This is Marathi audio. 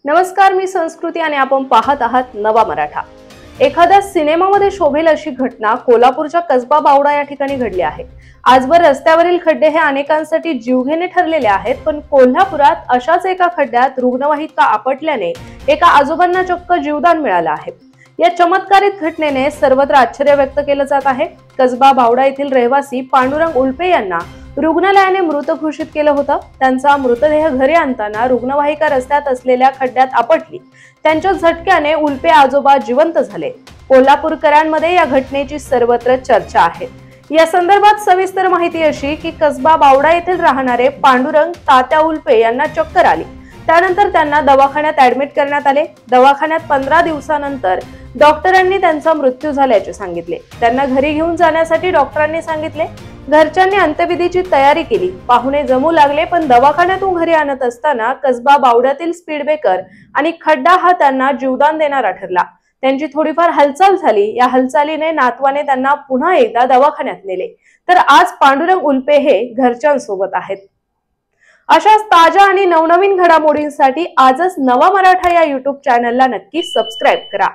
नमस्कार, मी संस्कृती आणि आपण पाहत आहात नवा मराठा। एखाद्या सिनेमामध्ये शोभेल अशी घटना कोल्हापूरच्या कसबा बावडा या ठिकाणी घडली आहे। आजवर रस्त्यावरील खड्डे हे अनेकांसाठी जीवघेणे ठरलेले आहेत, पण कोल्हापुरात अशाच एका खड्ड्यात रुग्णवाहिका आपटल्याने एका आजोबांना चक्क जीवदान मिळालं आहे। या चमत्कारिक घटनेने सर्वत्र आश्चर्य व्यक्त केलं जात आहे। कसबा बावडा येथील रहिवासी पांडुरंग उल्पे यांना रुग्णालयाने मृत घोषित केलं होतं। त्यांचा मृतदेह घरी आणताना रुग्णवाहिका रस्त्यात असलेल्या खड्ड्यात आपटली। त्यांच्या झटक्याने उल्पे आजोबा जिवंत झाले। कोल्हापूरकरांमध्ये या घटनेची सर्वत्र चर्चा आहे। या संदर्भात सविस्तर माहिती अशी की कसबा बावडा येथील राहणारे पांडुरंग तात्या उल्पे यांना चक्कर आली। त्यानंतर त्यांना दवाखान्यात ऍडमिट करण्यात आले। दवाखान्यात 15 दिवसानंतर डॉक्टरांनी त्यांचा मृत्यू झाल्याचे सांगितले। त्यांना घरी घेऊन जाण्यासाठी डॉक्टरांनी सांगितले। घरच्यांनी अंत्यविधीची तयारी केली। पाहुणे जमू लागले, पण दवाखान्यातून घरी आणत असताना कसबा बावड्यातील स्पीड ब्रेकर आणि खड्डा हा त्यांना जीवदान देणारा ठरला। त्यांची थोडीफार हालचाल झाली। या हालचालीने नातवाने त्यांना पुन्हा एकदा दवाखान्यात नेले। तर आज पांडुरंग उल्पे हे घरच्यांसोबत आहेत। अशाच ताज्या आणि नवनवीन घडामोडींसाठी आजच नवा मराठा या YouTube चॅनलला नक्की सबस्क्राइब करा।